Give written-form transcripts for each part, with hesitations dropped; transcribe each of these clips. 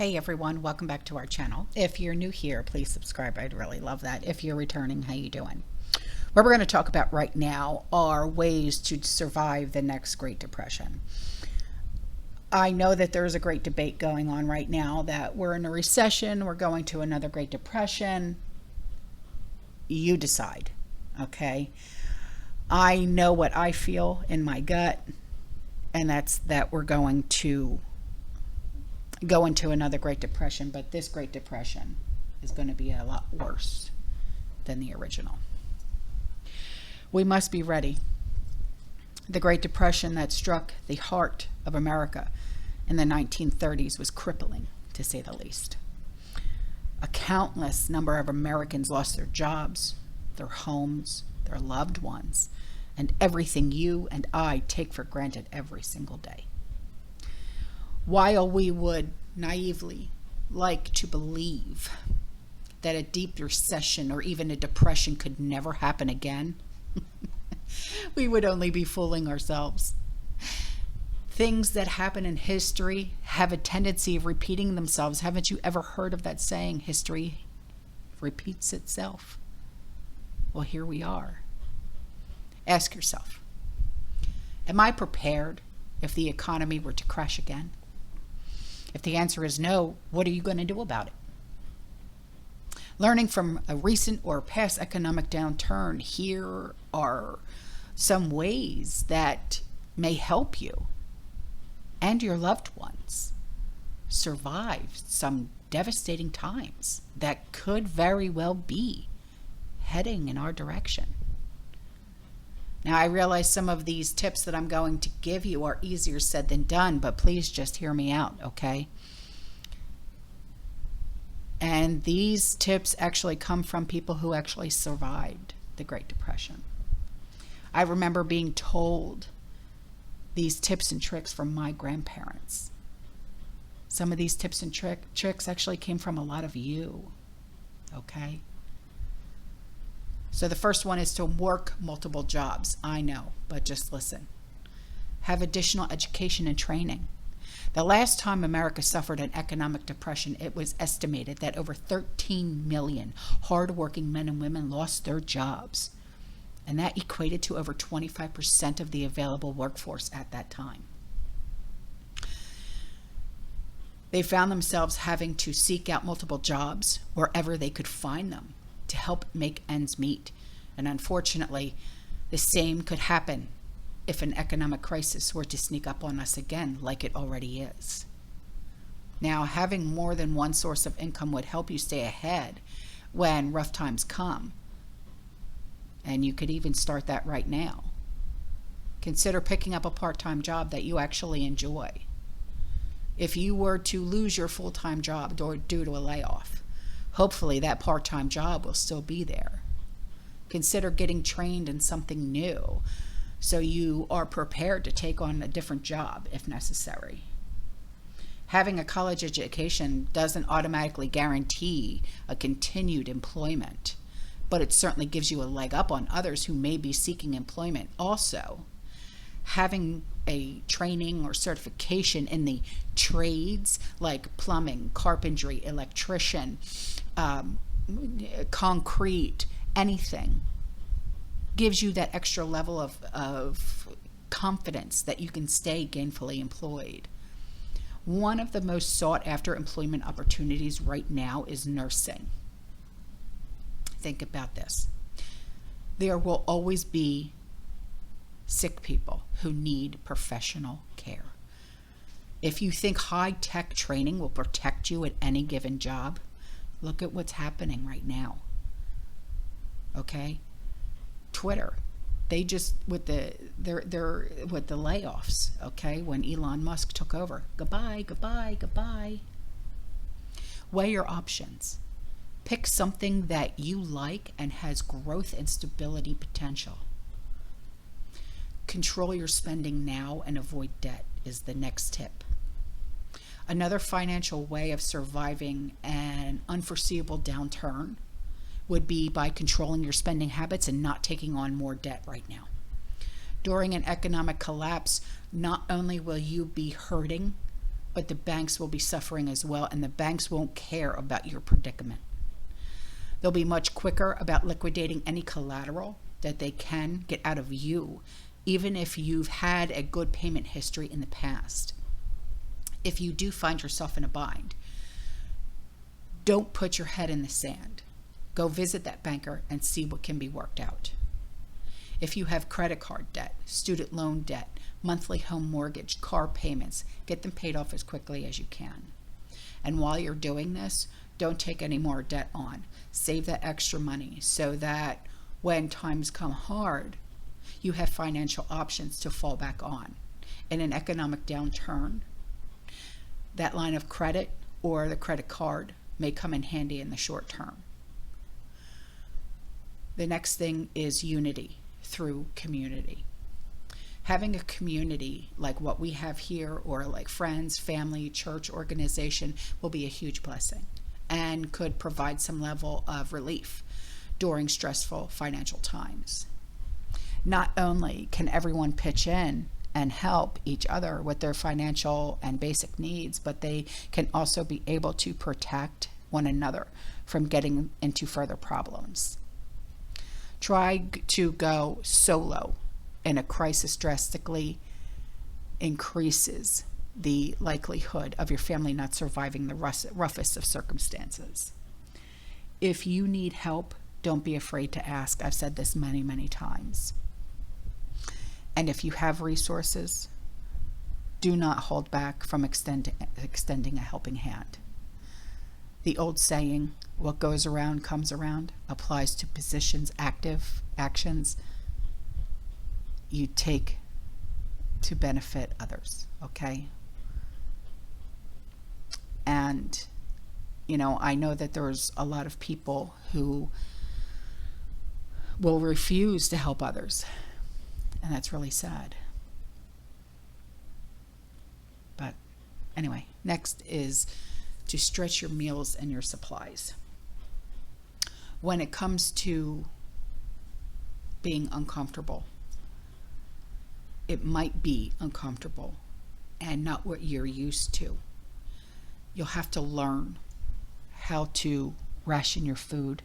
Hey everyone, welcome back to our channel. If you're new here, please subscribe. I'd really love that. If you're returning, how you doing? What we're going to talk about right now are ways to survive the next Great Depression. I know that there's a great debate going on right now that we're in a recession, we're going to another Great Depression. You decide, okay? I know what I feel in my gut, and that's that we're going to go into another Great Depression, but this Great Depression is going to be a lot worse than the original. We must be ready. The Great Depression that struck the heart of America in the 1930s was crippling, to say the least. A countless number of Americans lost their jobs, their homes, their loved ones, and everything you and I take for granted every single day. While we would naively like to believe that a deep recession or even a depression could never happen again, we would only be fooling ourselves. Things that happen in history have a tendency of repeating themselves. Haven't you ever heard of that saying, history repeats itself? Well, here we are. Ask yourself, am I prepared if the economy were to crash again? If the answer is no, what are you going to do about it? Learning from a recent or past economic downturn, here are some ways that may help you and your loved ones survive some devastating times that could very well be heading in our direction. Now, I realize some of these tips that I'm going to give you are easier said than done, but please just hear me out, okay? And these tips actually come from people who actually survived the Great Depression. I remember being told these tips and tricks from my grandparents. Some of these tips and tricks actually came from a lot of you, okay? So the first one is to work multiple jobs. I know, but just listen. Have additional education and training. The last time America suffered an economic depression, it was estimated that over 13 million hardworking men and women lost their jobs. And that equated to over 25% of the available workforce at that time. They found themselves having to seek out multiple jobs wherever they could find them to help make ends meet. And unfortunately, the same could happen if an economic crisis were to sneak up on us again, like it already is. Now, having more than one source of income would help you stay ahead when rough times come. And you could even start that right now. Consider picking up a part-time job that you actually enjoy. If you were to lose your full-time job due to a layoff, hopefully that part-time job will still be there. Consider getting trained in something new so you are prepared to take on a different job if necessary. Having a college education doesn't automatically guarantee a continued employment, but it certainly gives you a leg up on others who may be seeking employment. Also, having a training or certification in the trades like plumbing, carpentry, electrician, concrete, anything, gives you that extra level of confidence that you can stay gainfully employed. One of the most sought after employment opportunities right now is nursing. Think about this. There will always be sick people who need professional care. If you think high-tech training will protect you at any given job, look at what's happening right now. Okay? Twitter, they just with the layoffs, okay, when Elon Musk took over. Goodbye, goodbye, goodbye. Weigh your options. Pick something that you like and has growth and stability potential. Control your spending now and avoid debt is the next tip. Another financial way of surviving an unforeseeable downturn would be by controlling your spending habits and not taking on more debt right now. During an economic collapse, not only will you be hurting, but the banks will be suffering as well, and the banks won't care about your predicament. They'll be much quicker about liquidating any collateral that they can get out of you, even if you've had a good payment history in the past. If you do find yourself in a bind, don't put your head in the sand. Go visit that banker and see what can be worked out. If you have credit card debt, student loan debt, monthly home mortgage, car payments, get them paid off as quickly as you can. And while you're doing this, don't take any more debt on. Save that extra money so that when times come hard, you have financial options to fall back on. In an economic downturn, that line of credit or the credit card may come in handy in the short term. The next thing is unity through community. Having a community like what we have here, or like friends, family, church, organization, will be a huge blessing and could provide some level of relief during stressful financial times. Not only can everyone pitch in and help each other with their financial and basic needs, but they can also be able to protect one another from getting into further problems. Try to go solo in a crisis drastically increases the likelihood of your family not surviving the roughest of circumstances. If you need help, don't be afraid to ask. I've said this many, many times. And if you have resources, do not hold back from extending a helping hand. The old saying, what goes around comes around, applies to positions, actions you take to benefit others, okay? And, I know that there's a lot of people who will refuse to help others, and that's really sad. But anyway, next is to stretch your meals and your supplies. When it comes to being uncomfortable, it might be uncomfortable and not what you're used to. You'll have to learn how to ration your food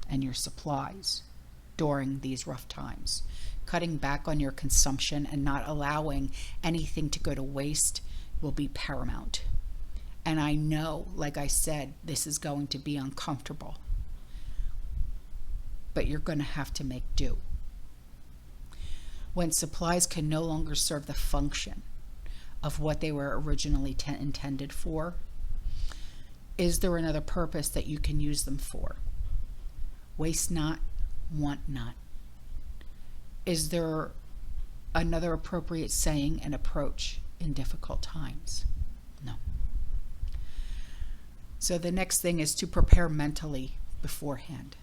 and your supplies during these rough times. Cutting back on your consumption and not allowing anything to go to waste will be paramount. And I know, like I said, this is going to be uncomfortable, but you're going to have to make do. When supplies can no longer serve the function of what they were originally intended for, is there another purpose that you can use them for? Waste not, want not. Is there another appropriate saying and approach in difficult times? No. So the next thing is to prepare mentally beforehand.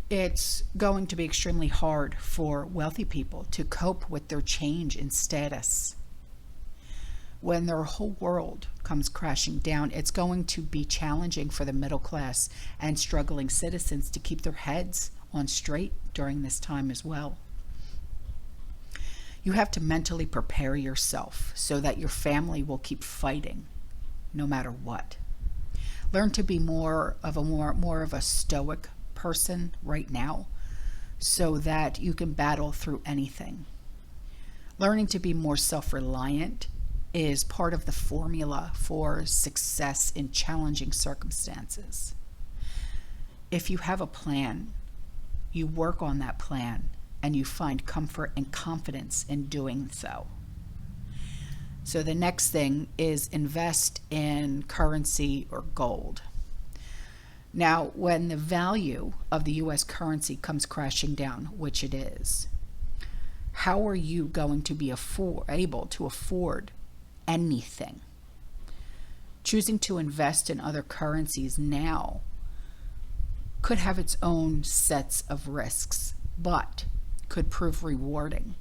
It's going to be extremely hard for wealthy people to cope with their change in status. When their whole world comes crashing down, it's going to be challenging for the middle class and struggling citizens to keep their heads on straight during this time as well. You have to mentally prepare yourself so that your family will keep fighting no matter what. Learn to be more of a stoic person right now so that you can battle through anything. Learning to be more self-reliant is part of the formula for success in challenging circumstances. If you have a plan, you work on that plan and you find comfort and confidence in doing so. So the next thing is invest in currency or gold. Now, when the value of the U.S. currency comes crashing down, which it is, how are you going to be able to afford anything? Choosing to invest in other currencies now could have its own sets of risks, but could prove rewarding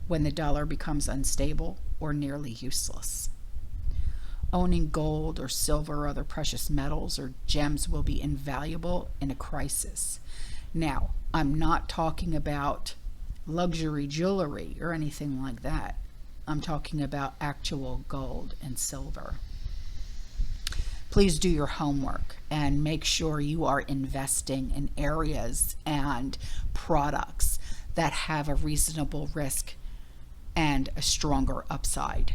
when the dollar becomes unstable or nearly useless. Owning gold or silver or other precious metals or gems will be invaluable in a crisis. Now, I'm not talking about luxury jewelry or anything like that. I'm talking about actual gold and silver. Please do your homework and make sure you are investing in areas and products that have a reasonable risk and a stronger upside.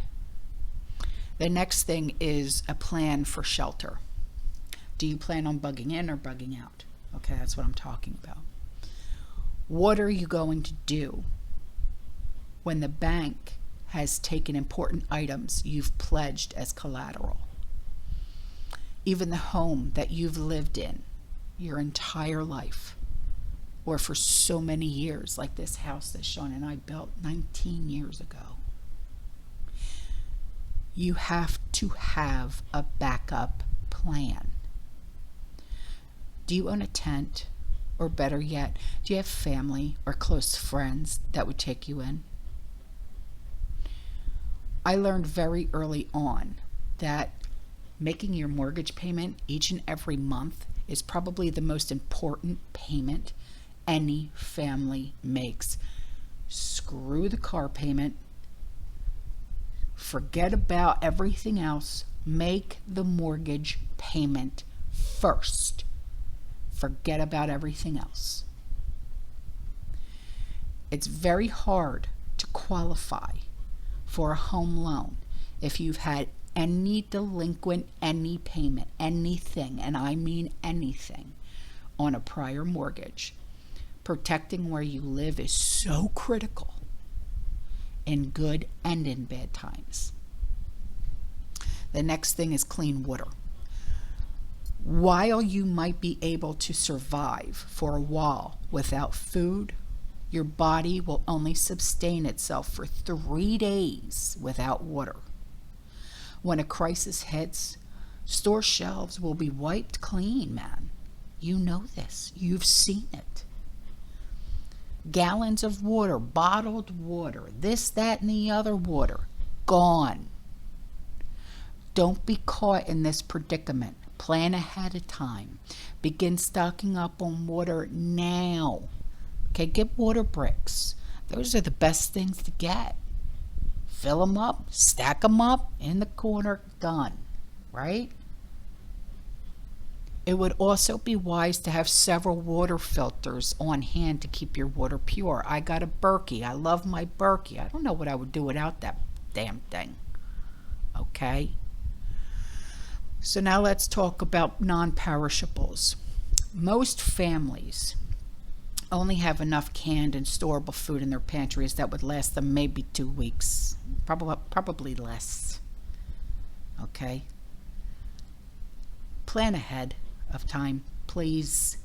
The next thing is a plan for shelter. Do you plan on bugging in or bugging out? Okay, that's what I'm talking about. What are you going to do when the bank has taken important items you've pledged as collateral? Even the home that you've lived in your entire life, or for so many years, like this house that Sean and I built 19 years ago. You have to have a backup plan. Do you own a tent? Or better yet, do you have family or close friends that would take you in? I learned very early on that making your mortgage payment each and every month is probably the most important payment any family makes. Screw the car payment. Forget about everything else. Make the mortgage payment first. Forget about everything else. It's very hard to qualify for a home loan if you've had any delinquent, any payment, anything, and I mean anything, on a prior mortgage. Protecting where you live is so critical in good and in bad times. The next thing is clean water. While you might be able to survive for a while without food, your body will only sustain itself for 3 days without water. When a crisis hits, store shelves will be wiped clean, man. You know this. You've seen it. Gallons of water, bottled water, this, that, and the other water, gone. Don't be caught in this predicament. Plan ahead of time. Begin stocking up on water now. Okay, get water bricks. Those are the best things to get. Fill them up, stack them up in the corner, done, right? It would also be wise to have several water filters on hand to keep your water pure. I got a Berkey. I love my Berkey. I don't know what I would do without that damn thing. Okay? So now let's talk about non-perishables. Most families only have enough canned and storable food in their pantries that would last them maybe 2 weeks. Probably less. Okay? Plan ahead of time, please.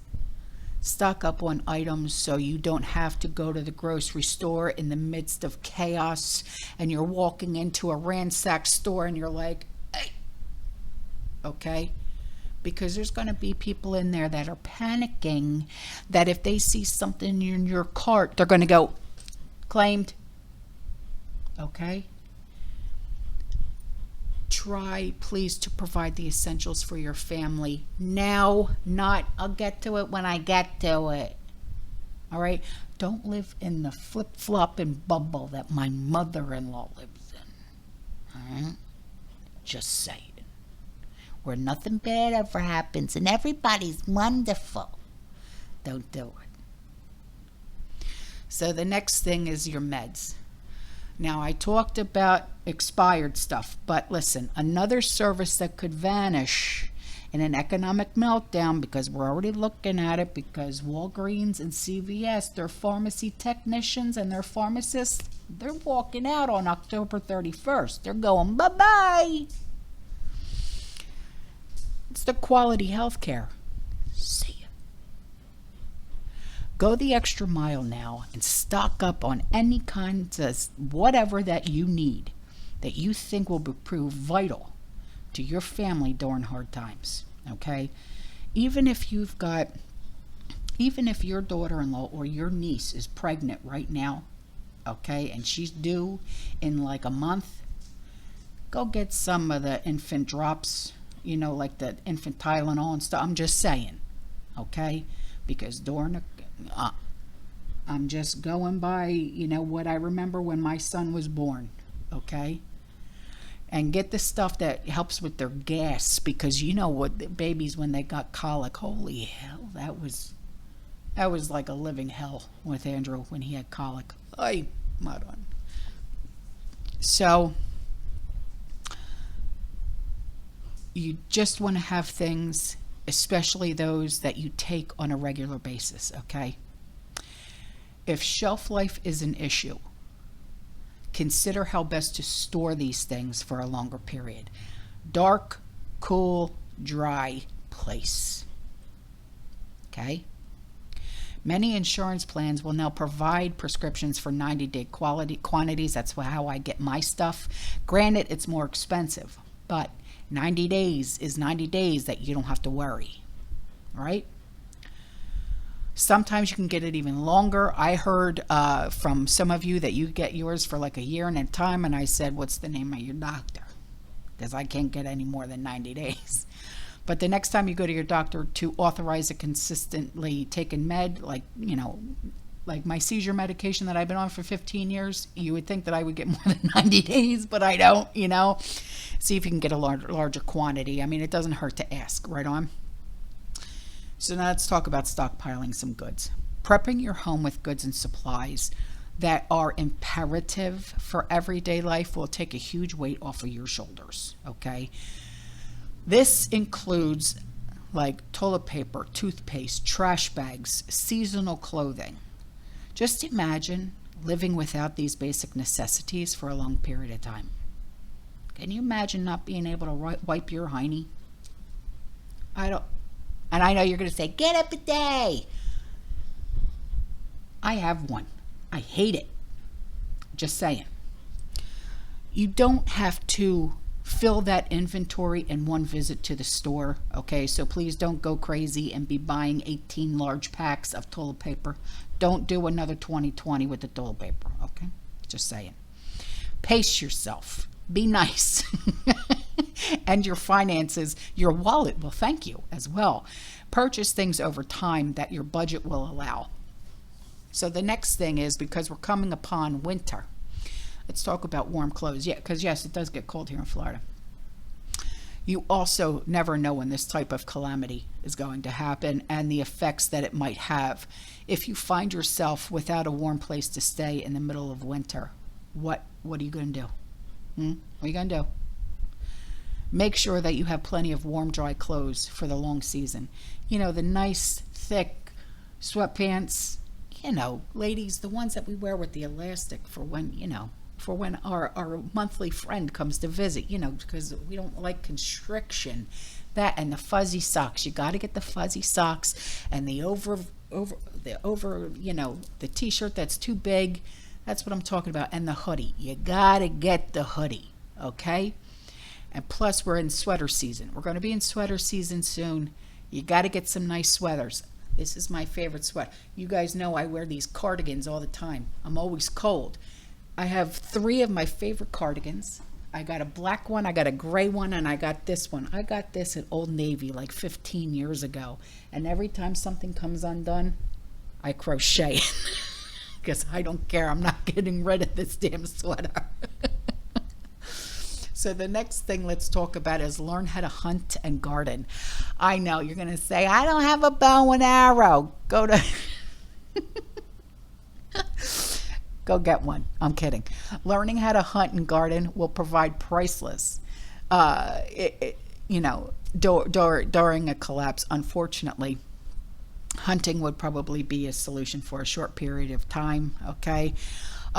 Stock up on items so you don't have to go to the grocery store in the midst of chaos and you're walking into a ransacked store and you're like, hey, okay? Because there's going to be people in there that are panicking that if they see something in your cart, they're going to go, claimed. Okay? Try, please, to provide the essentials for your family now, not I'll get to it when I get to it. All right? Don't live in the flip-flop and bubble that my mother-in-law lives in. All right? Just saying. Where nothing bad ever happens and everybody's wonderful. Don't do it. So the next thing is your meds. Now, I talked about expired stuff, but listen, another service that could vanish in an economic meltdown, because we're already looking at it, because Walgreens and CVS, their pharmacy technicians and their pharmacists, they're walking out on October 31st. They're going bye-bye. It's the quality health care. See ya. Go the extra mile now and stock up on any kinds of whatever that you need that you think will prove vital to your family during hard times. Okay? Even if your daughter-in-law or your niece is pregnant right now, okay, and she's due in like a month, go get some of the infant drops, you know, like the infant Tylenol and stuff. I'm just saying, okay? Because during I'm just going by, you know, what I remember when my son was born, okay? And get the stuff that helps with their gas, because you know what, the babies, when they got colic, holy hell, that was like a living hell with Andrew when he had colic. Ay, madon. So you just want to have things, especially those that you take on a regular basis, okay? If shelf life is an issue, consider how best to store these things for a longer period. Dark, cool, dry place. Okay? Many insurance plans will now provide prescriptions for 90-day quantities. That's how I get my stuff. Granted, it's more expensive, but 90 days is 90 days that you don't have to worry, right? Sometimes you can get it even longer. I heard from some of you that you get yours for like a year and a time, and I said, what's the name of your doctor? Because I can't get any more than 90 days. But the next time you go to your doctor to authorize a consistently taken med, like, you know, like my seizure medication that I've been on for 15 years, you would think that I would get more than 90 days, but I don't, you know. See if you can get a larger quantity. I mean, it doesn't hurt to ask, right on? So now let's talk about stockpiling some goods. Prepping your home with goods and supplies that are imperative for everyday life will take a huge weight off of your shoulders, okay? This includes like toilet paper, toothpaste, trash bags, seasonal clothing. Just imagine living without these basic necessities for a long period of time. Can you imagine not being able to wipe your hiney? And I know you're going to say, get up a day. I have one. I hate it. Just saying. You don't have to fill that inventory in one visit to the store, okay? So please don't go crazy and be buying 18 large packs of toilet paper. Don't do another 2020 with the toilet paper, okay? Just saying. Pace yourself. Be nice. And your finances, your wallet will thank you as well. Purchase things over time that your budget will allow. So the next thing is, because we're coming upon winter, let's talk about warm clothes. Yeah, because yes, it does get cold here in Florida. You also never know when this type of calamity is going to happen and the effects that it might have. If you find yourself without a warm place to stay in the middle of winter, what are you going to do? What are you going to do? Make sure that you have plenty of warm, dry clothes for the long season. You know, the nice, thick sweatpants, you know, ladies, the ones that we wear with the elastic for when, you know, for when our monthly friend comes to visit, you know, because we don't like constriction. That and the fuzzy socks. You got to get the fuzzy socks and the over, you know, the t-shirt that's too big. That's what I'm talking about. And the hoodie. You got to get the hoodie, okay? And plus, we're in sweater season. We're going to be in sweater season soon. You got to get some nice sweaters. This is my favorite sweater. You guys know I wear these cardigans all the time. I'm always cold. I have 3 of my favorite cardigans. I got a black one, I got a gray one, and I got this one. I got this at Old Navy like 15 years ago. And every time something comes undone, I crochet. Because I don't care. I'm not getting rid of this damn sweater. So the next thing let's talk about is learn how to hunt and garden. I know you're going to say, I don't have a bow and arrow. Go get one. I'm kidding. Learning how to hunt and garden will provide priceless, you know, during a collapse. Unfortunately, hunting would probably be a solution for a short period of time, okay,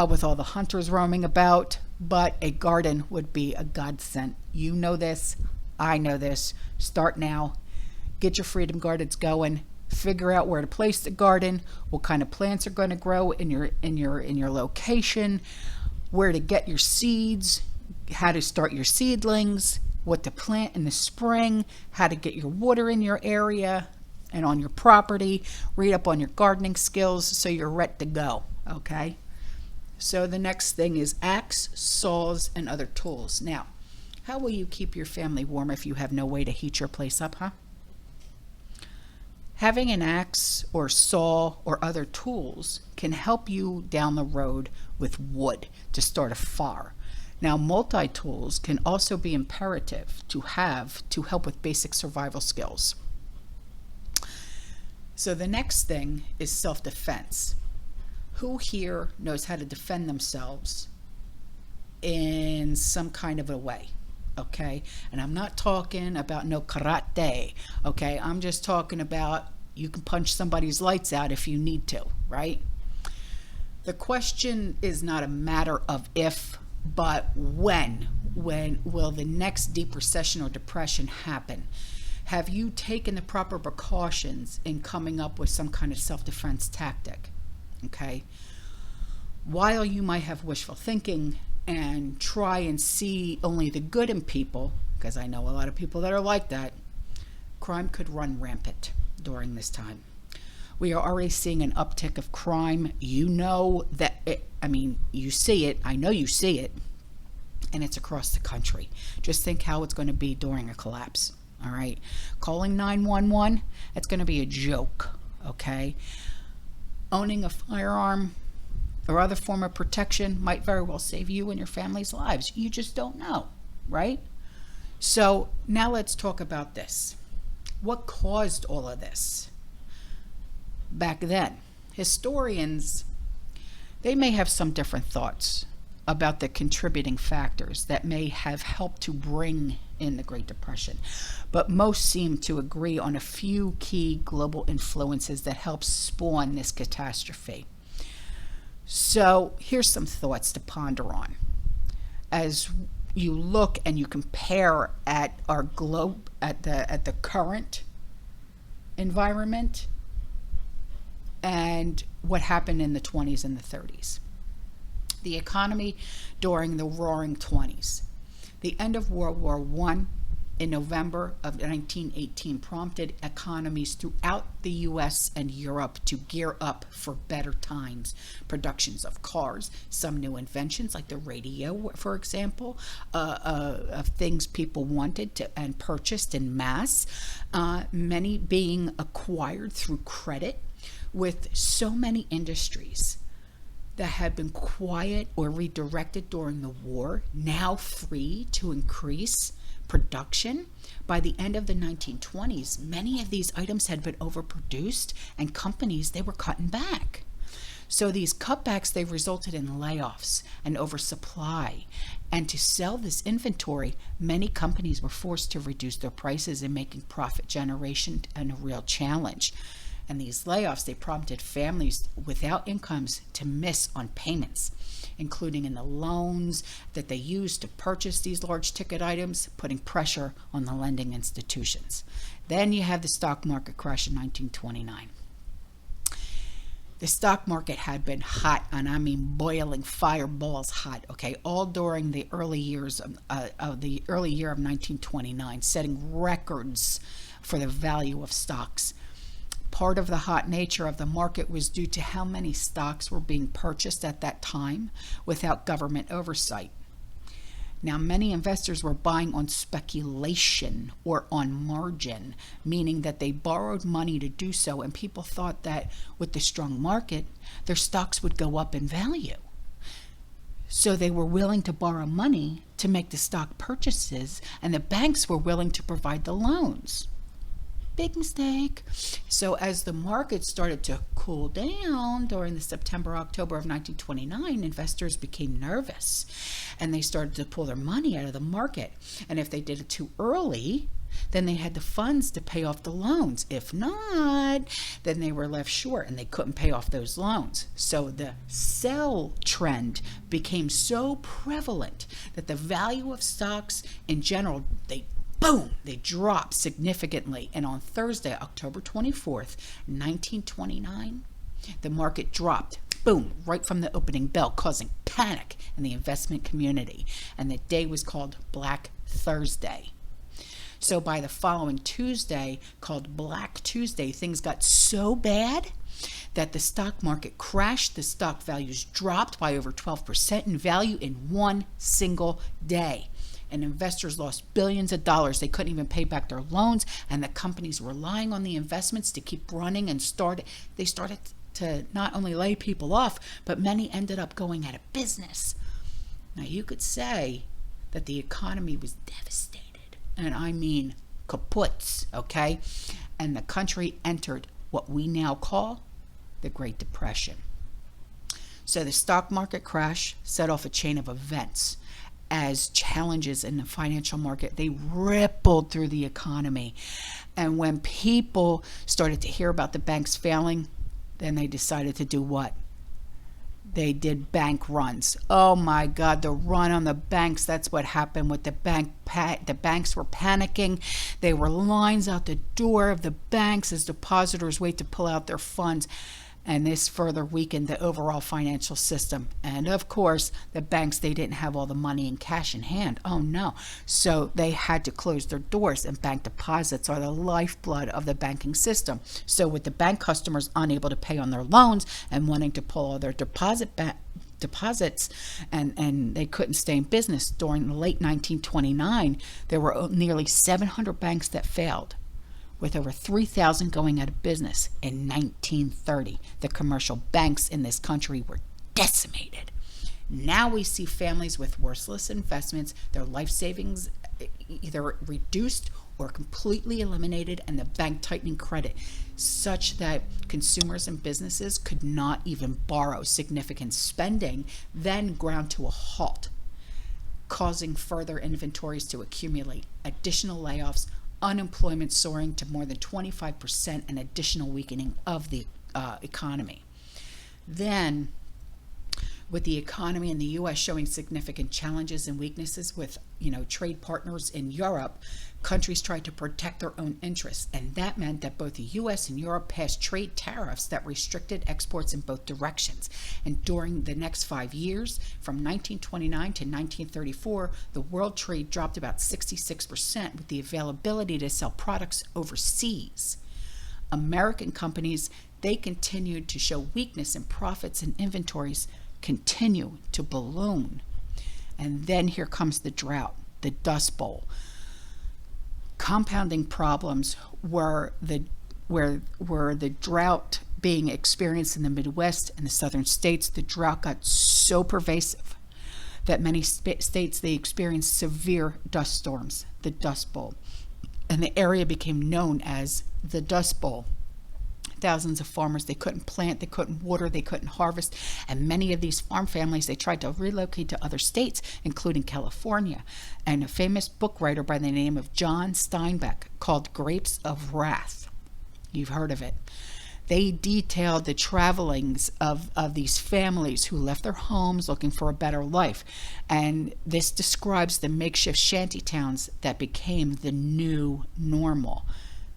with all the hunters roaming about, but a garden would be a godsend. You know this. I know this. Start now. Get your freedom gardens going. Figure out where to place the garden, what kind of plants are going to grow in your location, where to get your seeds, how to start your seedlings, what to plant in the spring, how to get your water in your area and on your property. Read up on your gardening skills so you're ready to go, okay? So the next thing is axe, saws, and other tools. Now, how will you keep your family warm if you have no way to heat your place up, huh? Having an axe or saw or other tools can help you down the road with wood to start a fire. Now, multi-tools can also be imperative to have to help with basic survival skills. So the next thing is self-defense. Who here knows how to defend themselves in some kind of a way? Okay, and I'm not talking about no karate. Okay, I'm just talking about you can punch somebody's lights out if you need to, right? The question is not a matter of if, but when. When will the next deep recession or depression happen? Have you taken the proper precautions in coming up with some kind of self-defense tactic? Okay. While you might have wishful thinking and try and see only the good in people, because I know a lot of people that are like that, crime could run rampant during this time. We are already seeing an uptick of crime. You know that, you see it. I know you see it, and it's across the country. Just think how it's going to be during a collapse. All right, calling 911, it's going to be a joke. Okay, owning a firearm or other form of protection might very well save you and your family's lives. You just don't know, right? So now let's talk about this. What caused all of this? Back then, historians, they may have some different thoughts about the contributing factors that may have helped to bring in the Great Depression, but most seem to agree on a few key global influences that helped spawn this catastrophe. So here's some thoughts to ponder on as you look and you compare at our globe, at the current environment and what happened in the 20s and the 30s. The economy during the Roaring 20s. The end of World War I in November of 1918 prompted economies throughout the US and Europe to gear up for better times. Productions of cars, some new inventions like the radio, for example, of things people wanted to and purchased in mass, many being acquired through credit, with so many industries that had been quiet or redirected during the war, now free to increase production. By the end of the 1920s, many of these items had been overproduced, and companies, they were cutting back. So these cutbacks, they resulted in layoffs and oversupply. And to sell this inventory, many companies were forced to reduce their prices, and making profit generation a real challenge. And these layoffs, they prompted families without incomes to miss on payments, including in the loans that they used to purchase these large ticket items, putting pressure on the lending institutions. Then you have the stock market crash in 1929. The stock market had been hot, and I mean boiling fireballs hot, okay, all during the early years of the early year of 1929, setting records for the value of stocks. Part of the hot nature of the market was due to how many stocks were being purchased at that time without government oversight. Now, many investors were buying on speculation or on margin, meaning that they borrowed money to do so, and people thought that with the strong market, their stocks would go up in value. So they were willing to borrow money to make the stock purchases, and the banks were willing to provide the loans. Big mistake. So as the market started to cool down during the September-October of 1929, investors became nervous, and they started to pull their money out of the market. And if they did it too early, then they had the funds to pay off the loans. If not, then they were left short and they couldn't pay off those loans. So the sell trend became so prevalent that the value of stocks in general, they dropped significantly. And on Thursday, October 24th, 1929, the market dropped, right from the opening bell, causing panic in the investment community. And the day was called Black Thursday. So by the following Tuesday, called Black Tuesday, things got so bad that the stock market crashed. The stock values dropped by over 12% in value in one single day. And investors lost billions of dollars. They couldn't even pay back their loans, and the companies relying on the investments to keep running and they started to not only lay people off, but many ended up going out of business. Now, you could say that the economy was devastated, and I mean kaputs, okay? And the country entered what we now call the Great Depression. So the stock market crash set off a chain of events as challenges in the financial market, they rippled through the economy. And when people started to hear about the banks failing, then they decided to do what? They did bank runs. Oh my God, the run on the banks. That's what happened with the bank. The banks were panicking. There were lines out the door of the banks as depositors wait to pull out their funds. And this further weakened the overall financial system. And of course, the banks, they didn't have all the money in cash in hand. Oh no. So they had to close their doors, and bank deposits are the lifeblood of the banking system. So with the bank customers unable to pay on their loans and wanting to pull all their deposits and they couldn't stay in business, during the late 1929, there were nearly 700 banks that failed, with over 3,000 going out of business. In 1930, the commercial banks in this country were decimated. Now we see families with worthless investments, their life savings either reduced or completely eliminated, and the bank tightening credit such that consumers and businesses could not even borrow. Significant spending then ground to a halt, causing further inventories to accumulate, additional layoffs, unemployment soaring to more than 25%, and additional weakening of the economy. Then, with the economy in the U.S. showing significant challenges and weaknesses with, trade partners in Europe, countries tried to protect their own interests, and that meant that both the U.S. and Europe passed trade tariffs that restricted exports in both directions. And during the next 5 years, from 1929 to 1934, the world trade dropped about 66%, with the availability to sell products overseas. American companies, they continued to show weakness in profits, and inventories continue to balloon. And then here comes the drought, the Dust Bowl. Compounding problems were the drought being experienced in the Midwest and the southern states. The drought got so pervasive that many states, they experienced severe dust storms, the Dust Bowl. And the area became known as the Dust Bowl. Thousands of farmers, they couldn't plant, they couldn't water, they couldn't harvest, and many of these farm families, they tried to relocate to other states, including California. And a famous book writer by the name of John Steinbeck, called Grapes of Wrath, you've heard of it, they detailed the travelings of these families who left their homes looking for a better life. And this describes the makeshift shanty towns that became the new normal.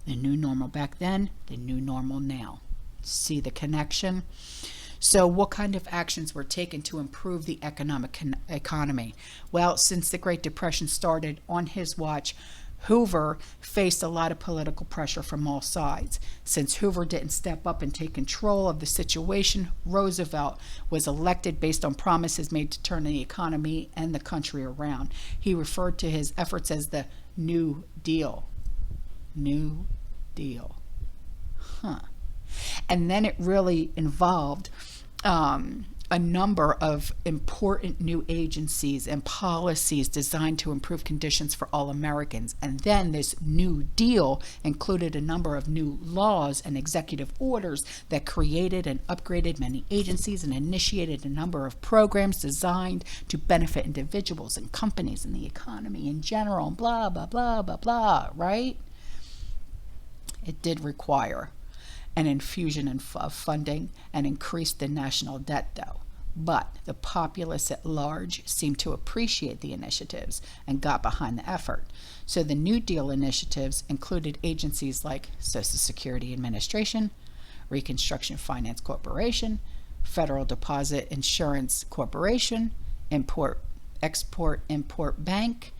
The new normal back then, the new normal now. See the connection? So what kind of actions were taken to improve the economy? Well, since the Great Depression started on his watch, Hoover faced a lot of political pressure from all sides. Since Hoover didn't step up and take control of the situation, Roosevelt was elected based on promises made to turn the economy and the country around. He referred to his efforts as the New Deal. New Deal. And then it really involved a number of important new agencies and policies designed to improve conditions for all Americans. And then this New Deal included a number of new laws and executive orders that created and upgraded many agencies and initiated a number of programs designed to benefit individuals and companies and the economy in general, and blah, blah, blah, blah, blah, right? It did require an infusion of funding and increased the national debt, though. But the populace at large seemed to appreciate the initiatives and got behind the effort. So the New Deal initiatives included agencies like Social Security Administration, Reconstruction Finance Corporation, Federal Deposit Insurance Corporation, Export-Import Bank,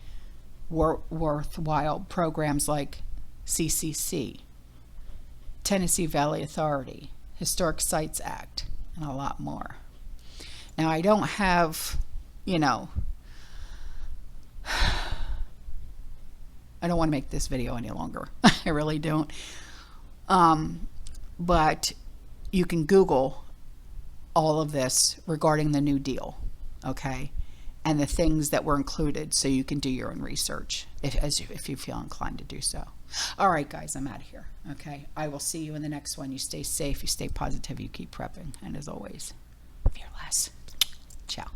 worthwhile programs like CCC, Tennessee Valley Authority, Historic Sites Act, and a lot more. Now, I don't have, I don't want to make this video any longer. I really don't. But you can Google all of this regarding the New Deal, okay? and the things that were included, so you can do your own research if you feel inclined to do so. All right, guys, I'm out of here. Okay, I will see you in the next one. You stay safe, you stay positive, you keep prepping, and as always, fearless. Ciao.